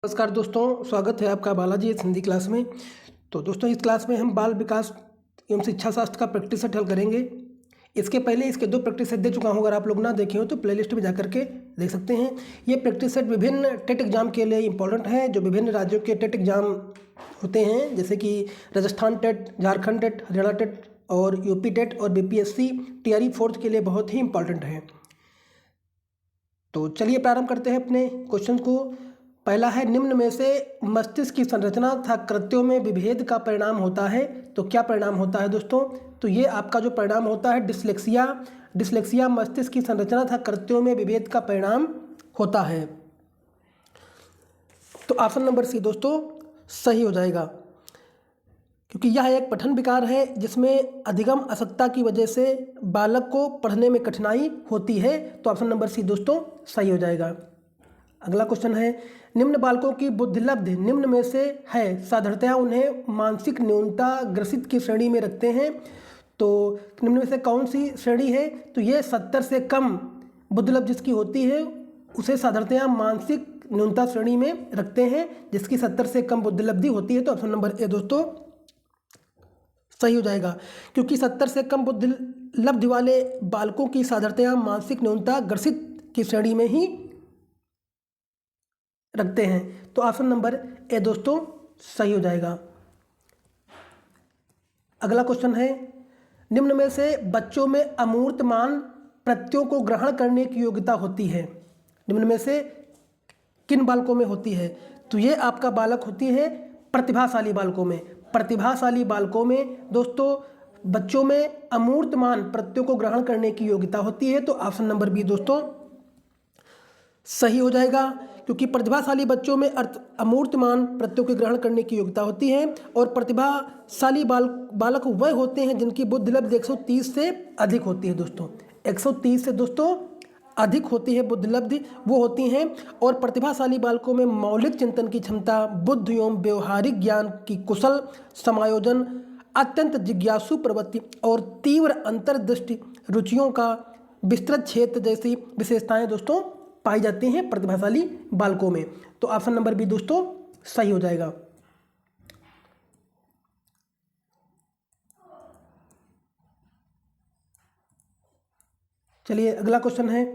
नमस्कार दोस्तों, स्वागत है आपका बालाजी इस हिंदी क्लास में। तो दोस्तों, इस क्लास में हम बाल विकास एवं शिक्षा शास्त्र का प्रैक्टिस सेट हल करेंगे। इसके पहले इसके 2 प्रैक्टिस सेट दे चुका हूँ। अगर आप लोग ना देखे हो तो प्लेलिस्ट में जाकर के देख सकते हैं। ये प्रैक्टिस सेट विभिन्न टेट एग्जाम के लिए इंपॉर्टेंट है, जो विभिन्न राज्यों के टेट एग्जाम होते हैं, जैसे कि Rajasthan TET, Jharkhand TET, Haryana TET और यूपी टेट और बीपीएससी टीआरई 4th के लिए बहुत ही इंपॉर्टेंट है। तो चलिए प्रारंभ करते हैं अपने क्वेश्चन को। पहला है, निम्न में से मस्तिष्क की संरचना तथा कृत्यों में विभेद का परिणाम होता है। तो क्या परिणाम होता है दोस्तों? तो ये आपका जो परिणाम होता है डिसलेक्सिया मस्तिष्क की संरचना तथा कृत्यों में विभेद का परिणाम होता है। तो ऑप्शन नंबर सी दोस्तों सही हो जाएगा, क्योंकि यह एक पठन विकार है जिसमें अधिगम असक्ता की वजह से बालक को पढ़ने में कठिनाई होती है। तो ऑप्शन नंबर सी दोस्तों सही हो जाएगा। अगला क्वेश्चन है, निम्न बालकों की बुद्धिलब्धि निम्न में से है, साधारणतया उन्हें मानसिक न्यूनता ग्रसित की श्रेणी में रखते हैं। तो निम्न में से कौन सी श्रेणी है? तो ये 70 से कम बुद्धिलब्धि जिसकी होती है उसे साधारणतया मानसिक न्यूनता श्रेणी में रखते हैं, जिसकी 70 से कम बुद्धिलब्धि होती है। तो ऑप्शन नंबर ए दोस्तों सही हो जाएगा, क्योंकि 70 से कम बुद्धिलब्धि वाले बालकों की साधारणतया मानसिक न्यूनता ग्रसित की श्रेणी में ही रखते हैं। तो ऑप्शन नंबर ए दोस्तों सही हो जाएगा। अगला क्वेश्चन है, निम्न में से बच्चों में अमूर्तमान प्रत्ययों को ग्रहण करने की योग्यता होती है, निम्न में से किन बालकों में होती है? तो ये आपका बालक होती है प्रतिभाशाली बालकों में। प्रतिभाशाली बालकों में दोस्तों बच्चों में अमूर्तमान प्रत्ययों को ग्रहण करने की योग्यता होती है। तो ऑप्शन नंबर बी दोस्तों सही हो जाएगा, क्योंकि प्रतिभाशाली बच्चों में अमूर्तमान प्रत्ययों के ग्रहण करने की योग्यता होती है। और प्रतिभाशाली बालक वह होते हैं जिनकी बुद्धिलब्धि 130 से अधिक होती है दोस्तों। 130 से दोस्तों अधिक होती है बुद्धिलब्धि, वो होती हैं। और प्रतिभाशाली बालकों में मौलिक चिंतन की क्षमता, बुद्धि एवं व्यवहारिक ज्ञान की कुशल समायोजन, अत्यंत जिज्ञासु प्रवृत्ति और तीव्र अंतर्दृष्टि, रुचियों का विस्तृत क्षेत्र जैसी विशेषताएं दोस्तों पाई जाती हैं प्रतिभाशाली बालकों में। तो ऑप्शन नंबर बी दोस्तों सही हो जाएगा। चलिए अगला क्वेश्चन है,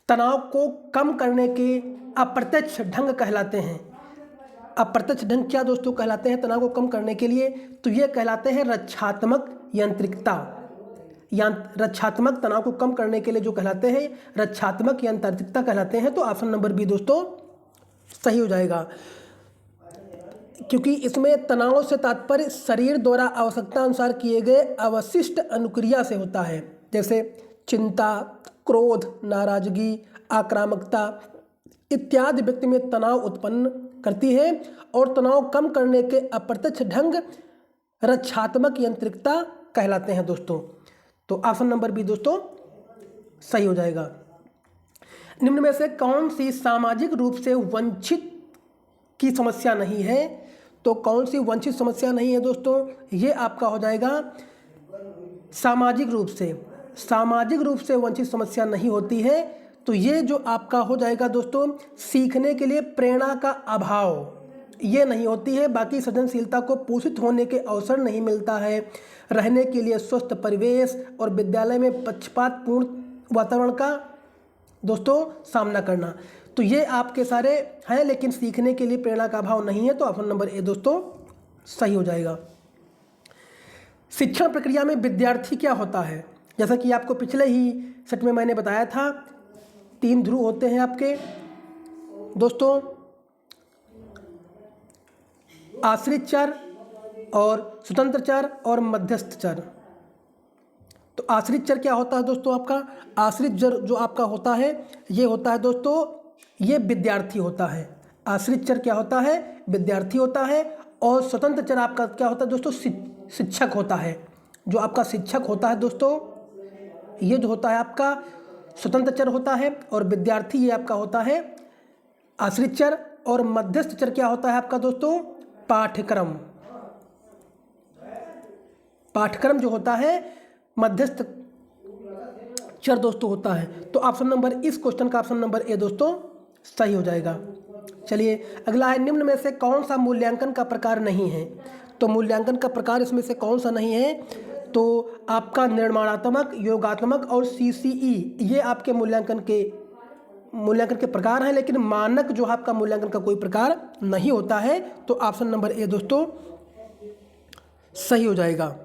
तनाव को कम करने के अप्रत्यक्ष ढंग कहलाते हैं। अप्रत्यक्ष ढंग क्या दोस्तों कहलाते हैं तनाव को कम करने के लिए? तो ये कहलाते हैं रक्षात्मक यांत्रिकता। रक्षात्मक तनाव को कम करने के लिए जो कहलाते हैं रक्षात्मक यांत्रिकता कहलाते हैं। तो ऑप्शन नंबर बी दोस्तों सही हो जाएगा, क्योंकि इसमें तनाव से तात्पर्य शरीर द्वारा आवश्यकता अनुसार किए गए अवशिष्ट अनुक्रिया से होता है, जैसे चिंता, क्रोध, नाराजगी, आक्रामकता इत्यादि व्यक्ति में तनाव उत्पन्न करती है। और तनाव कम करने के अप्रत्यक्ष ढंग रक्षात्मक यांत्रिकता कहलाते हैं दोस्तों। तो ऑप्शन नंबर बी दोस्तों सही हो जाएगा। निम्न में से कौन सी सामाजिक रूप से वंचित की समस्या नहीं है? तो कौन सी वंचित समस्या नहीं है दोस्तों? ये आपका हो जाएगा सामाजिक रूप से वंचित समस्या नहीं होती है। तो ये जो आपका हो जाएगा दोस्तों सीखने के लिए प्रेरणा का अभाव, ये नहीं होती है। बाकी सृजनशीलता को पोषित होने के अवसर नहीं मिलता है, रहने के लिए स्वस्थ परिवेश और विद्यालय में पक्षपातपूर्ण वातावरण का दोस्तों सामना करना। तो ये आपके सारे हैं, लेकिन सीखने के लिए प्रेरणा का अभाव नहीं है। तो ऑप्शन नंबर ए दोस्तों सही हो जाएगा। शिक्षण प्रक्रिया में विद्यार्थी क्या होता है? जैसा कि आपको पिछले ही सेट में मैंने बताया था, 3 ध्रुव होते हैं आपके दोस्तों, आश्रित चर और स्वतंत्र चर और मध्यस्थ चर। तो आश्रित चर क्या होता है दोस्तों? आपका आश्रित चर जो आपका होता है ये होता है दोस्तों, ये विद्यार्थी होता है। आश्रित चर क्या होता है? विद्यार्थी होता है। और स्वतंत्र चर आपका क्या होता है दोस्तों? शिक्षक होता है। जो आपका शिक्षक होता है दोस्तों, ये जो होता है आपका स्वतंत्र चर होता है। और विद्यार्थी ये आपका होता है आश्रित चर। और मध्यस्थ चर क्या होता है आपका दोस्तों? पाठ्यक्रम जो होता है मध्यस्थ चर दोस्तों होता है। तो ऑप्शन नंबर इस क्वेश्चन का ऑप्शन नंबर ए दोस्तों सही हो जाएगा। चलिए अगला है, निम्न में से कौन सा मूल्यांकन का प्रकार नहीं है? तो मूल्यांकन का प्रकार इसमें से कौन सा नहीं है? तो आपका निर्माणात्मक, योगात्मक और CCE ये आपके मूल्यांकन के प्रकार हैं, लेकिन मानक जो आपका मूल्यांकन का कोई प्रकार नहीं होता है। तो ऑप्शन नंबर ए दोस्तों सही हो जाएगा।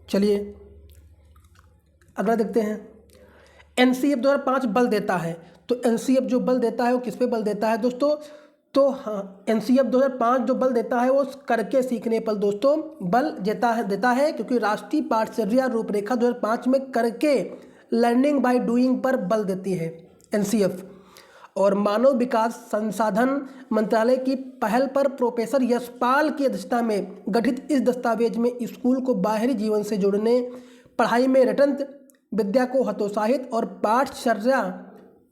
चलिए अगला देखते हैं, NCF 2005 बल देता है। तो NCF जो बल देता है वो किस पे बल देता है दोस्तों? तो हाँ, NCF 2005 जो बल देता है वो करके सीखने पर दोस्तों बल देता है क्योंकि राष्ट्रीय पाठचर्या रूपरेखा 2005 में करके लर्निंग बाय डूइंग पर बल देती है NCF। और मानव विकास संसाधन मंत्रालय की पहल पर प्रोफेसर यशपाल की अध्यक्षता में गठित इस दस्तावेज में स्कूल को बाहरी जीवन से जोड़ने, पढ़ाई में रटन विद्या को हतोत्साहित और पाठचर्या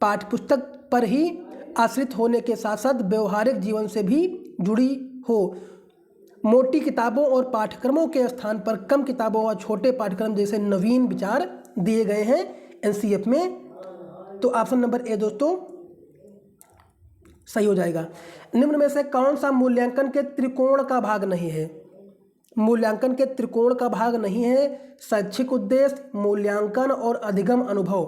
पाठ्यपुस्तक पर ही आश्रित होने के साथ साथ व्यवहारिक जीवन से भी जुड़ी हो, मोटी किताबों और पाठ्यक्रमों के स्थान पर कम किताबों और छोटे पाठ्यक्रम जैसे नवीन विचार दिए गए हैं NCF में। तो ऑप्शन नंबर ए दोस्तों सही हो जाएगा। निम्न में से कौन सा मूल्यांकन के त्रिकोण का भाग नहीं है? मूल्यांकन के त्रिकोण का भाग नहीं है शैक्षिक उद्देश्य, मूल्यांकन और अधिगम अनुभव।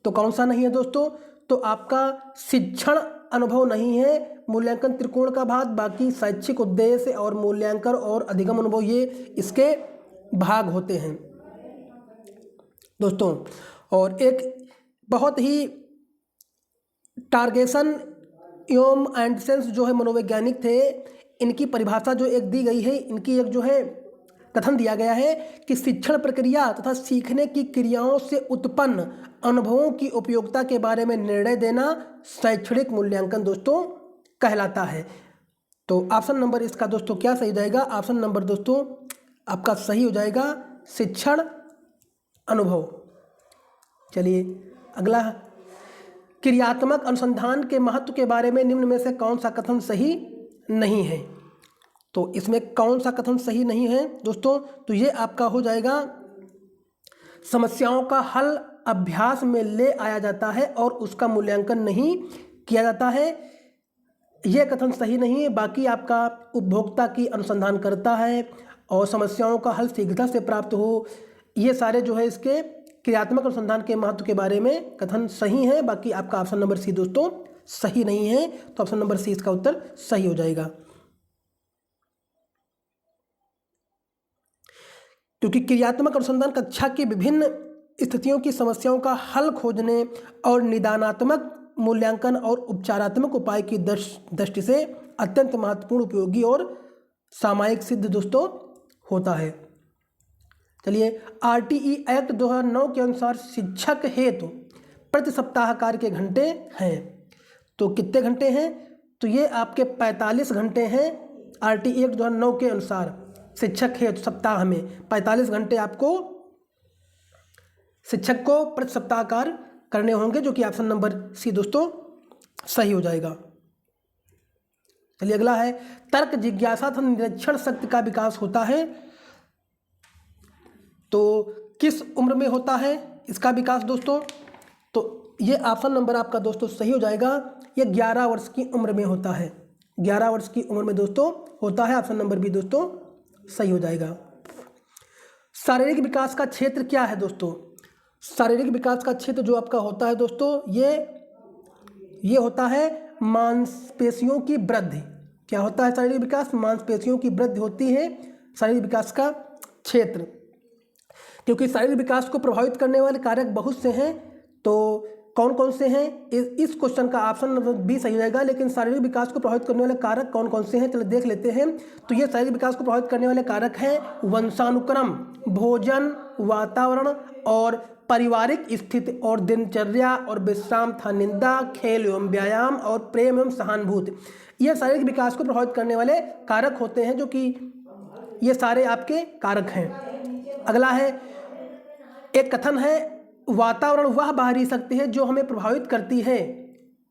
तो कौन सा नहीं है दोस्तों? तो आपका शिक्षण अनुभव नहीं है मूल्यांकन त्रिकोण का भाग, बाकी शैक्षिक उद्देश्य और मूल्यांकन और अधिगम अनुभव ये इसके भाग होते हैं दोस्तों। और एक बहुत ही टारगेसन एवं एंडरसन जो है मनोवैज्ञानिक थे, इनकी परिभाषा जो एक दी गई है, इनकी एक जो है कथन दिया गया है कि शिक्षण प्रक्रिया तथा सीखने की क्रियाओं से उत्पन्न अनुभवों की उपयोगिता के बारे में निर्णय देना शैक्षणिक मूल्यांकन दोस्तों कहलाता है। तो ऑप्शन नंबर इसका दोस्तों क्या सही हो जाएगा? ऑप्शन नंबर दोस्तों आपका सही हो जाएगा शिक्षण अनुभव। चलिए अगला, क्रियात्मक अनुसंधान के महत्व के बारे में निम्न में से कौन सा कथन सही नहीं है? तो इसमें कौन सा कथन सही नहीं है दोस्तों? तो ये आपका हो जाएगा, समस्याओं का हल अभ्यास में ले आया जाता है और उसका मूल्यांकन नहीं किया जाता है, यह कथन सही नहीं है। बाकी आपका उपभोक्ता की अनुसंधान करता है और समस्याओं का हल शीघ्रता से प्राप्त हो, ये सारे जो है इसके क्रियात्मक अनुसंधान के महत्व के बारे में कथन सही है। बाकी आपका ऑप्शन नंबर सी दोस्तों सही नहीं है। तो ऑप्शन नंबर सी इसका उत्तर सही हो जाएगा, क्योंकि क्रियात्मक अनुसंधान कक्षा की विभिन्न स्थितियों की समस्याओं का हल खोजने और निदानात्मक मूल्यांकन और उपचारात्मक उपाय की दृष्टि से अत्यंत महत्वपूर्ण, उपयोगी और सामायिक सिद्ध दोस्तों होता है। चलिए, RTE एक्ट 2009 के अनुसार शिक्षक हेतु प्रति सप्ताह कार्य के घंटे हैं। तो कितने घंटे हैं? तो ये आपके 45 घंटे हैं। RTE एक्ट 2009 के अनुसार शिक्षक हेतु सप्ताह में 45 घंटे आपको शिक्षक को प्रति सप्ताह कार्य करने होंगे, जो कि ऑप्शन नंबर सी दोस्तों सही हो जाएगा। चलिए अगला है, तर्क, जिज्ञासा तथा निरीक्षण शक्ति का विकास होता है। तो किस उम्र में होता है इसका विकास दोस्तों? तो ये ऑप्शन नंबर आपका दोस्तों सही हो जाएगा, ये 11 वर्ष की उम्र में होता है। 11 वर्ष की उम्र में दोस्तों होता है। ऑप्शन नंबर बी दोस्तों सही हो जाएगा। शारीरिक विकास का क्षेत्र क्या है दोस्तों? शारीरिक विकास का क्षेत्र जो आपका होता है दोस्तों, ये होता है मांसपेशियों की वृद्धि। क्या होता है शारीरिक विकास? मांसपेशियों की वृद्धि होती है शारीरिक विकास का क्षेत्र। क्योंकि शारीरिक विकास को प्रभावित करने वाले कारक बहुत से हैं, तो कौन कौन से हैं? इस क्वेश्चन का ऑप्शन नंबर बी सही हो जाएगा। लेकिन शारीरिक विकास को प्रभावित करने वाले कारक कौन कौन से हैं, चलो देख लेते हैं। तो ये शारीरिक विकास को प्रभावित करने वाले कारक हैं वंशानुक्रम, भोजन, वातावरण और पारिवारिक स्थिति और दिनचर्या और विश्राम तथा निंदा, खेल एवं व्यायाम और प्रेम एवं सहानुभूति। ये शारीरिक विकास को प्रभावित करने वाले कारक होते हैं, जो कि ये सारे आपके कारक हैं। अगला है, एक कथन है, वातावरण वह बाहरी शक्ति है जो हमें प्रभावित करती है।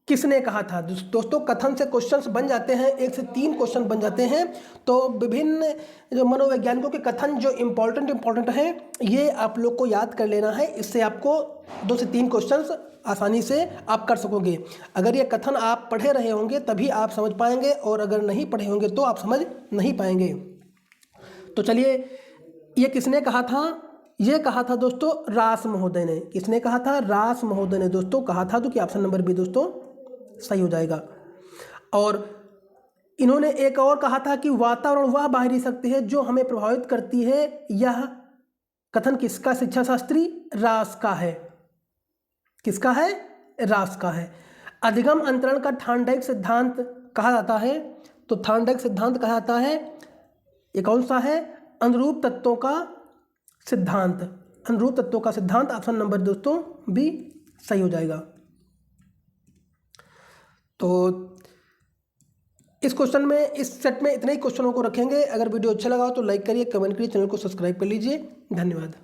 किसने कहा था। दोस्तों कथन से क्वेश्चंस बन जाते हैं, 1 से 3 क्वेश्चन बन जाते हैं। तो विभिन्न जो मनोवैज्ञानिकों के कथन जो इम्पोर्टेंट हैं ये आप लोग को याद कर लेना है। इससे आपको 2 से 3 क्वेश्चंस आसानी से आप कर सकोगे। अगर ये कथन आप पढ़े रहे होंगे तभी आप समझ पाएंगे, और अगर नहीं पढ़े होंगे तो आप समझ नहीं पाएंगे। तो चलिए, ये किसने कहा था। ये कहा था दोस्तों रास महोदय ने। किसने कहा था। रास महोदय ने दोस्तों कहा था। तो कि ऑप्शन नंबर बी दोस्तों सही हो जाएगा। और इन्होंने एक और कहा था कि वातावरण वह बाहरी शक्ति है जो हमें प्रभावित करती है। यह कथन किसका शिक्षा शास्त्री रास का है। किसका है। रास का है। अधिगम अंतरण का थार्नडाइक सिद्धांत कहा जाता है। तो थार्नडाइक सिद्धांत कहा जाता है, ये कौन सा है। अनुरूप तत्वों का सिद्धांत। अनुरूप तत्वों का सिद्धांत ऑप्शन नंबर दोस्तों बी सही हो जाएगा। तो इस क्वेश्चन में, इस सेट में इतने ही क्वेश्चनों को रखेंगे। अगर वीडियो अच्छा लगा हो तो लाइक करिए, कमेंट करिए, चैनल को सब्सक्राइब कर लीजिए। धन्यवाद।